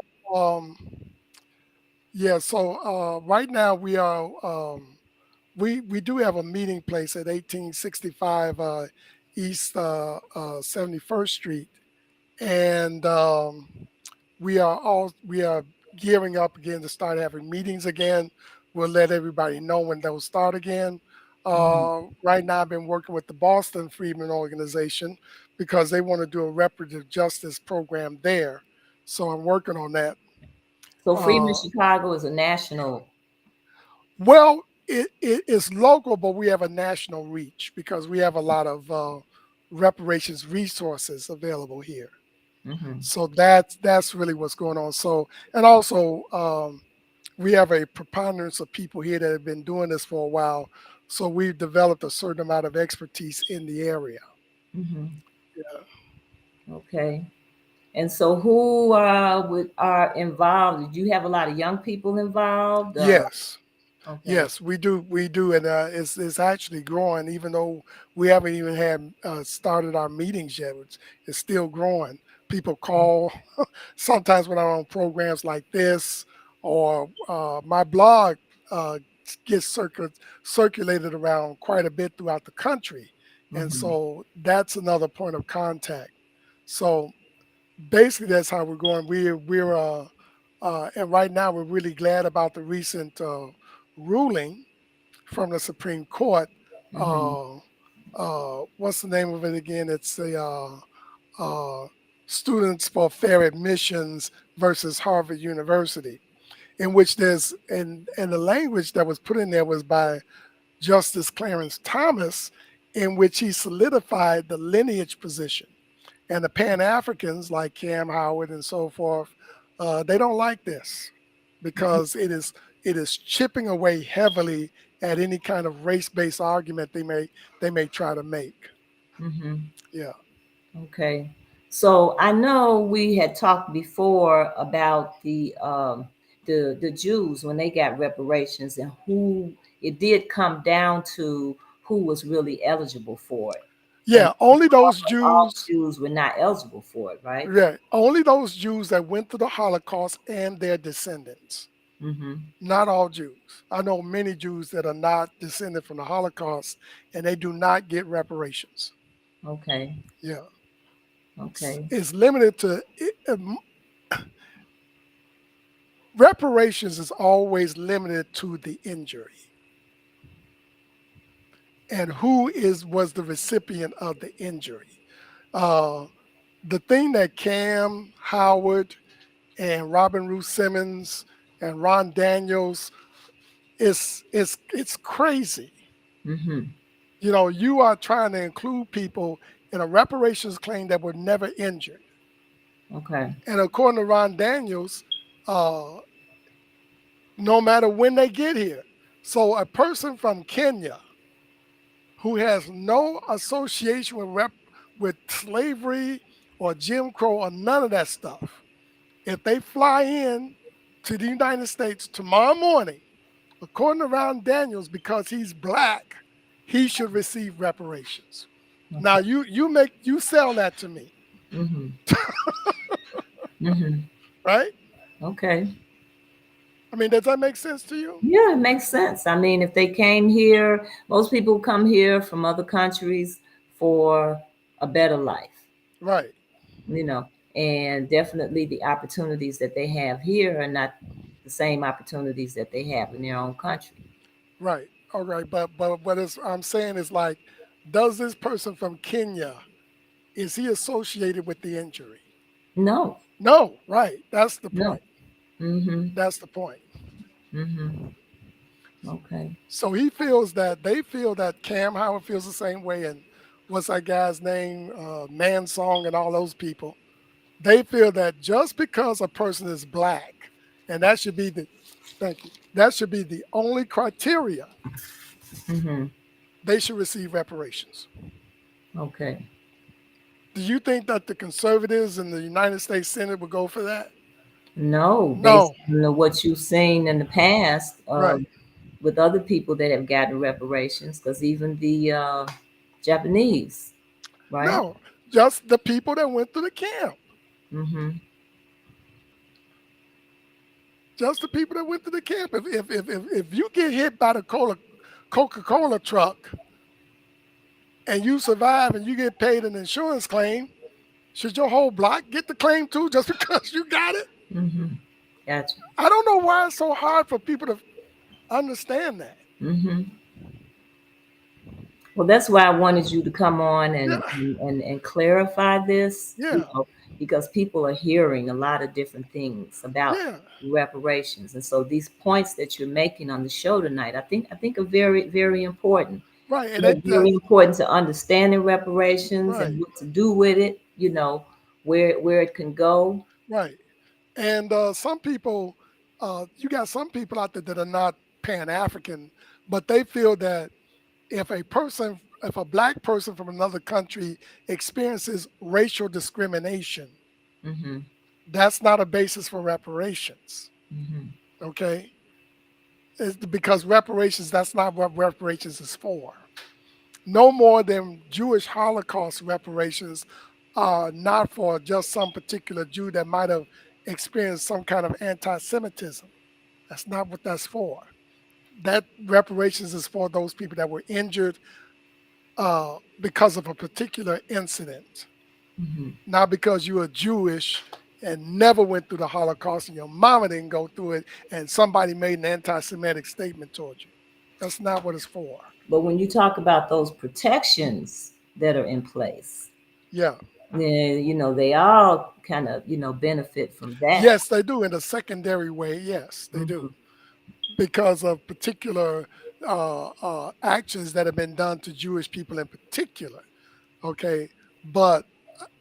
S2: yeah. So, right now we do have a meeting place at 1865 East 71st Street, and we are gearing up again to start having meetings again. We'll let everybody know when those start again.
S1: Hmm.
S2: Right now, I've been working with the Boston Freedmen organization because they want to do a reparative justice program there. So I'm working on that.
S1: So Freedmen
S2: Uh,
S1: Chicago is a national.
S2: well, it is local, but we have a national reach because we have a lot of reparations resources available here.
S1: Hmm.
S2: So that's really what's going on. So and also we have a preponderance of people here that have been doing this for a while. So we've developed a certain amount of expertise in the area.
S1: Hmm.
S2: Yeah.
S1: Okay. And so who are involved? Do you have a lot of young people involved?
S2: Yes.
S1: Okay.
S2: Yes, we do, and it's actually growing. Even though we haven't even had started our meetings yet, it's still growing. People call sometimes when I'm on programs like this, or my blog uh, gets circulated around quite a bit throughout the country, and
S1: Hmm.
S2: so that's another point of contact. So basically, that's how we're going. And right now we're really glad about the recent ruling from the Supreme Court.
S1: Hmm.
S2: Uh, what's the name of it again? It's the uh, Students for Fair Admissions versus Harvard University, in which and the language that was put in there was by Justice Clarence Thomas, in which he solidified the lineage position. And the Pan Africans, like Cam Howard and so forth, they don't like this because it is chipping away heavily at any kind of race-based argument they may try to make.
S1: Hmm.
S2: Yeah.
S1: Okay. So I know we had talked before about the Jews when they got reparations and who it did come down to who was really eligible for it. And
S2: Yeah, only those
S1: all
S2: Jews,
S1: Jews were not eligible for it, right?
S2: yeah, only those Jews that went through the Holocaust and their descendants.
S1: Mm-hmm.
S2: Not all Jews. I know many Jews that are not descended from the Holocaust and they do not get reparations.
S1: Okay.
S2: Yeah.
S1: Okay.
S2: It's limited to reparations is always limited to the injury and who is was the recipient of the injury. Uh, the thing that Cam Howard and Robin Ruth Simmons and Ron Daniels. It's crazy.
S1: Mm-hmm.
S2: You are trying to include people in a reparations claim that were never injured.
S1: Okay.
S2: And according to Ron Daniels, uh, no matter when they get here. So a person from Kenya who has no association with slavery or Jim Crow or none of that stuff, if they fly in to the United States tomorrow morning, according to Ron Daniels, because he's black, he should receive reparations. Now
S1: Okay.
S2: you sell that to me,
S1: Mm-hmm. Mm-hmm.
S2: right?
S1: Okay.
S2: I mean, does that make sense to you?
S1: Yeah, it makes sense. I mean, if they came here, most people come here from other countries for a better life,
S2: Right,
S1: you know, and definitely the opportunities that they have here are not the same opportunities that they have in their own country.
S2: right. All right, but what I'm saying is like, does this person from Kenya, is he associated with the injury?
S1: No,
S2: No, right. That's the
S1: no.
S2: point.
S1: Mm-hmm.
S2: That's the point.
S1: Mm-hmm. Okay.
S2: So they feel that Cam Howard feels the same way, and what's that guy's name, Man Song, and all those people. They feel that just because a person is black, and that should be the thank you, that should be the only criteria,
S1: Mm-hmm.
S2: they should receive reparations.
S1: Okay.
S2: Do you think that the conservatives in the United States Senate would go for that?
S1: No, based
S2: No.
S1: on what you've seen in the past,
S2: Right.
S1: with other people that have gotten reparations, because even the Japanese, right?
S2: No. Just the people that went through the camp.
S1: Mm-hmm.
S2: Just the people that went to the camp. If you get hit by the Coca-Cola truck and you survive and you get paid an insurance claim, should your whole block get the claim too just because you got it?
S1: Mm-hmm. Gotcha.
S2: I don't know why it's so hard for people to understand that.
S1: Mm-hmm. Well, that's why I wanted you to come on and
S2: Yeah,
S1: and clarify this,
S2: yeah,
S1: because people are hearing a lot of different things about
S2: yeah.
S1: reparations, and so these points that you're making on the show tonight, I think are very, very important.
S2: Right, and
S1: They're
S2: it
S1: very
S2: does.
S1: important to understanding reparations and
S2: Right,
S1: what to do with it. Where it can go.
S2: right. And some people, you got some people out there that are not Pan African, but they feel that if a black person from another country experiences racial discrimination,
S1: Mm-hmm.
S2: that's not a basis for reparations.
S1: Mm-hmm.
S2: Okay, because reparations, that's not what reparations is for. No more than Jewish Holocaust reparations are not for just some particular Jew that might have experienced some kind of anti-Semitism. That's not what that's for. That reparations is for those people that were injured because of a particular incident,
S1: Mm-hmm.
S2: not because you were Jewish and never went through the Holocaust and your mama didn't go through it and somebody made an anti-Semitic statement towards you. That's not what it's for.
S1: But when you talk about those protections that are in place,
S2: Yeah.
S1: then they all kind of benefit from that.
S2: Yes, they do in a secondary way. Yes, they do
S1: Hmm.
S2: because of particular actions that have been done to Jewish people in particular. Okay, but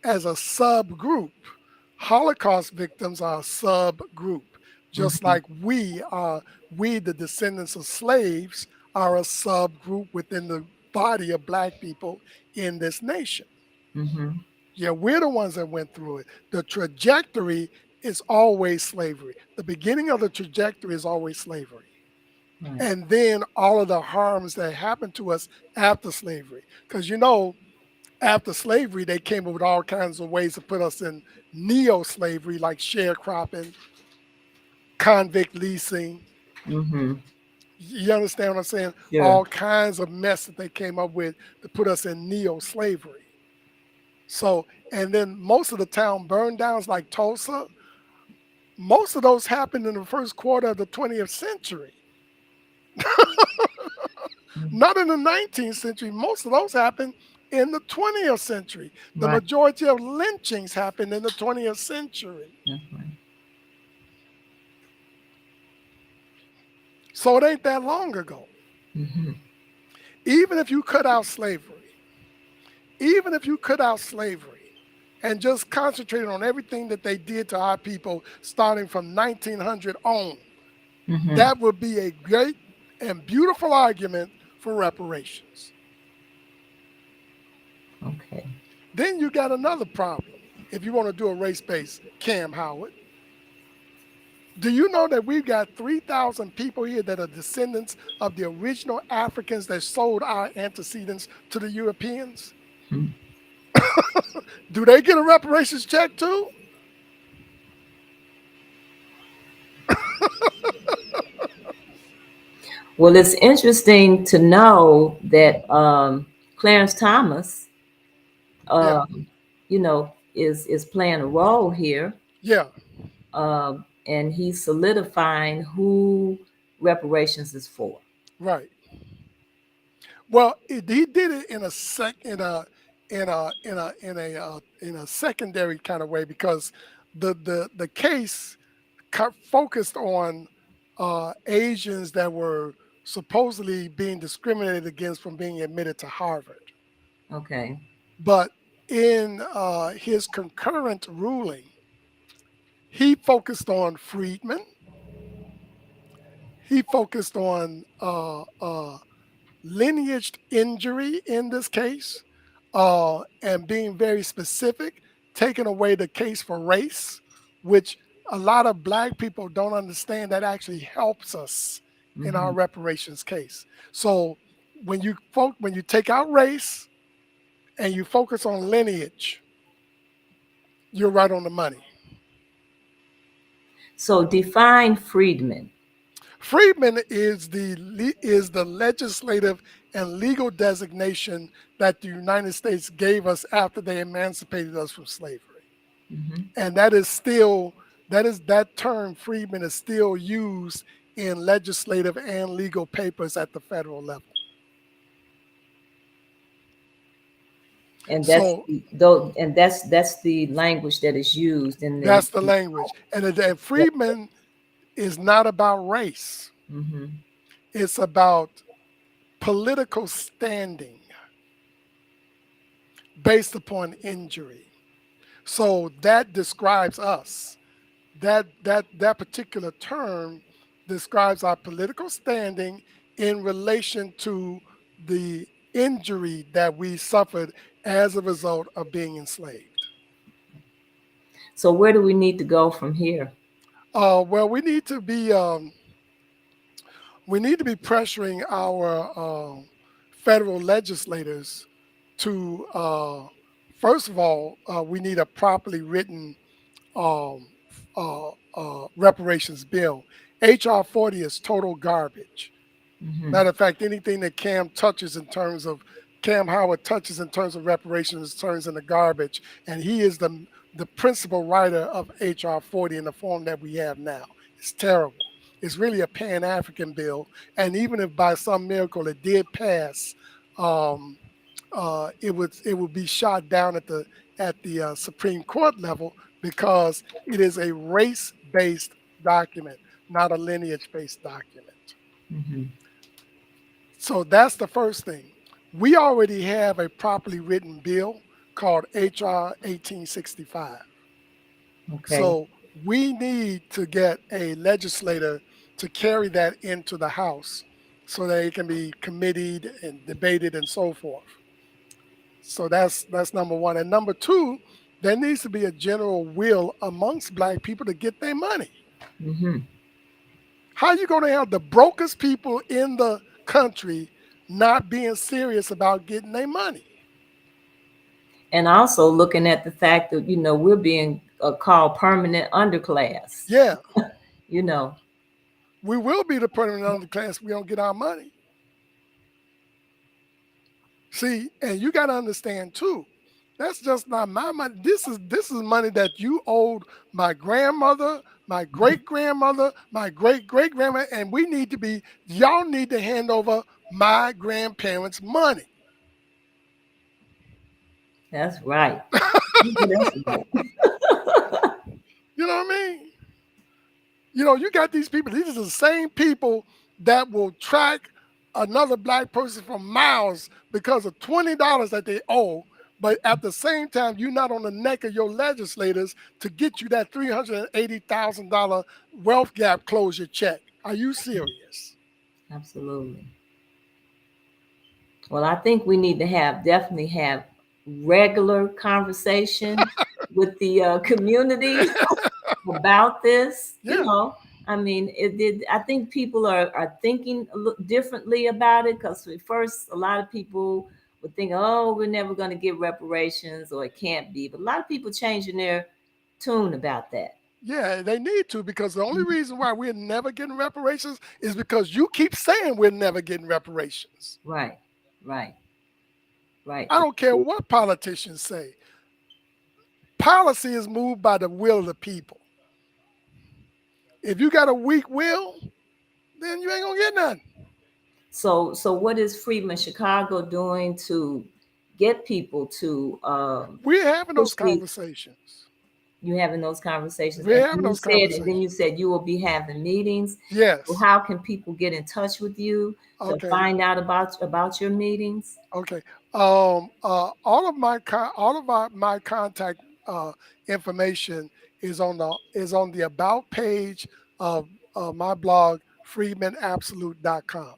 S2: as a subgroup, Holocaust victims are a subgroup, just
S1: Hmm.
S2: like we, the descendants of slaves, are a subgroup within the body of black people in this nation.
S1: Hmm.
S2: Yeah, we're the ones that went through it. The trajectory is always slavery. The beginning of the trajectory is always slavery.
S1: Right.
S2: And then all of the harms that happened to us after slavery. Because after slavery, they came up with all kinds of ways to put us in neo slavery, like sharecropping, convict leasing.
S1: Hmm.
S2: You understand what I'm saying?
S1: Sure.
S2: All kinds of mess that they came up with to put us in neo slavery. So, and then most of the town burn downs like Tulsa, most of those happened in the first quarter of the 20th century, not in the 19th century. Most of those happened in the 20th century. The
S1: Right.
S2: majority of lynchings happened in the 20th century.
S1: That's right.
S2: So it ain't that long ago.
S1: Mm-hmm.
S2: Even if you cut out slavery, even if you cut out slavery and just concentrated on everything that they did to our people starting from 1900 on,
S1: Mm-hmm.
S2: that would be a great and beautiful argument for reparations.
S1: Okay.
S2: Then you got another problem. If you want to do a race based Cam Howard, do you know that we've got 3,000 people here that are descendants of the original Africans that sold our antecedents to the Europeans?
S1: Hmm.
S2: Do they get a reparations check too?
S1: Well, it's interesting to know that Clarence Thomas,
S2: Yeah,
S1: is playing a role here,
S2: yeah,
S1: and he's solidifying who reparations is for.
S2: right. Well, he did it in a sec in a secondary kind of way because the case focused on Asians that were supposedly being discriminated against from being admitted to Harvard.
S1: Okay.
S2: But in his concurrent ruling, he focused on freedmen. He focused on lineaged injury in this case, and being very specific, taking away the case for race, which a lot of black people don't understand that actually helps us in our
S1: Mm-hmm.
S2: reparations case. So when you take out race and you focus on lineage, you're right on the money.
S1: So define freedmen.
S2: Freedmen is the legislative and legal designation that the United States gave us after they emancipated us from slavery.
S1: Mm-hmm.
S2: And that term freedmen is still used in legislative and legal papers at the federal level.
S1: And
S2: So
S1: that's the language that is used in the.
S2: that's the language. And freedmen is not about race.
S1: Mm-hmm.
S2: It's about political standing based upon injury. So that describes us. That particular term describes our political standing in relation to the injury that we suffered as a result of being enslaved.
S1: So where do we need to go from here?
S2: Well, we need to be pressuring our federal legislators to first of all, we need a properly written um, reparations bill. HR 40 is total garbage.
S1: Mm-hmm.
S2: Matter of fact, anything that Cam Howard touches in terms of reparations turns into garbage, and he is the principal writer of HR 40 in the form that we have now. It's terrible. It's really a Pan African bill, and even if by some miracle it did pass, um, it would be shot down at the Supreme Court level because it is a race based document, not a lineage based document.
S1: Mm-hmm.
S2: So that's the first thing. We already have a properly written bill called HR 1865.
S1: Okay.
S2: So we need to get a legislator to carry that into the House so that it can be committed and debated and so forth. So that's number one. And number two, there needs to be a general will amongst black people to get their money.
S1: Mm-hmm.
S2: How are you going to have the brokest people in the country not being serious about getting their money?
S1: And also looking at the fact that we're being called permanent underclass.
S2: Yeah,
S1: You know,
S2: we will be the permanent underclass if we don't get our money. See, and you got to understand too, that's just not my money. This is money that you owed my grandmother, my great grandmother, my great great grandmother, and y'all need to hand over my grandparents' money.
S1: that's right. That's right.
S2: You know what I mean? You know, you got these people. These are the same people that will track another black person for miles because of $20 that they owe. But at the same time, you're not on the neck of your legislators to get you that $380,000 wealth gap closure check. Are you serious?
S1: Absolutely. Well, I think we need to definitely have regular conversation with the community about this.
S2: Yeah,
S1: I mean, it did. I think people are thinking differently about it because at first, a lot of people would think, "Oh, we're never going to get reparations, or it can't be." But a lot of people changing their tune about that.
S2: yeah, they need to because the only reason why we're never getting reparations is because you keep saying we're never getting reparations.
S1: Right, right, right.
S2: I don't care what politicians say. Policy is moved by the will of the people. If you got a weak will, then you ain't gonna get nothing.
S1: So what is Freedmen Chicago doing to get people to
S2: We're having
S1: push
S2: those
S1: the
S2: conversations.
S1: you having those conversations,
S2: We're having those
S1: and then
S2: conversations.
S1: you said you will be having meetings. So
S2: Yes.
S1: how can people get in touch with you to
S2: Okay.
S1: find out about your meetings?
S2: Okay. All of my contact information is on the about page of my blog freedmenabsolute.com.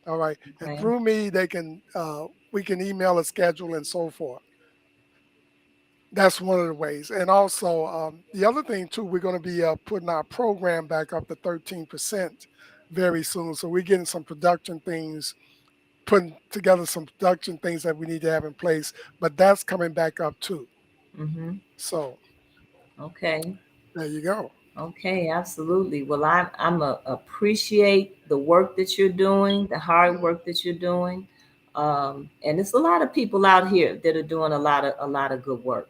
S2: All right, and
S1: Okay.
S2: through me they can we can email a schedule and so forth. That's one of the ways. And also the other thing too, we're going to be putting our program back up to 13% very soon. So we're getting some production things, putting together some production things that we need to have in place, but that's coming back up too.
S1: Mm-hmm.
S2: So
S1: Okay.
S2: there you go.
S1: Okay, absolutely. Well, appreciate the work that you're doing, the hard work that you're doing, and it's a lot of people out here that are doing a lot of good work,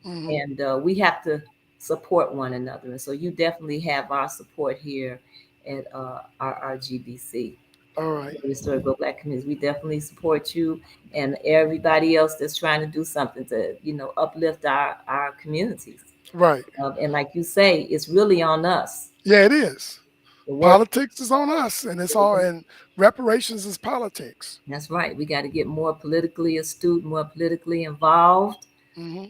S2: Hmm.
S1: and we have to support one another. And so you definitely have our support here at our GBC,
S2: All right.
S1: Historical Black Communities. We definitely support you and everybody else that's trying to do something to uplift our communities.
S2: Right.
S1: And like you say, it's really on us.
S2: Yeah, it is.
S1: The work.
S2: Politics is on us, and it's all, and reparations is politics.
S1: That's right. We got to get more politically astute, more politically involved,
S2: Hmm.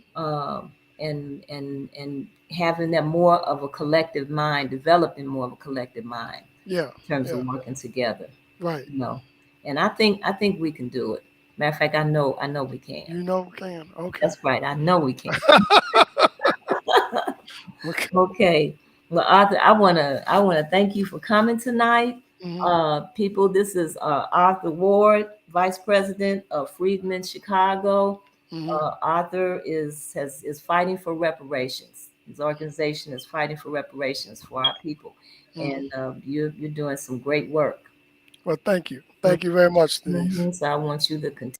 S1: and having that more of a collective mind, developing more of a collective mind
S2: Yeah.
S1: in terms of
S2: Yeah.
S1: working together.
S2: Right.
S1: You know, and I think we can do it. Matter of fact, I know we can.
S2: You know, can okay.
S1: That's right. I know we can.
S2: Okay.
S1: Okay. Well, Arthur, I wanna thank you for coming tonight.
S2: Hmm.
S1: People, this is Arthur Ward, Vice President of Freedmen Chicago.
S2: Hmm.
S1: Arthur is fighting for reparations. His organization is fighting for reparations for our people,
S2: Hmm.
S1: and you're doing some great work.
S2: Well, thank you. Thank you very much, Denise.
S1: Mhm. So I want you to continue.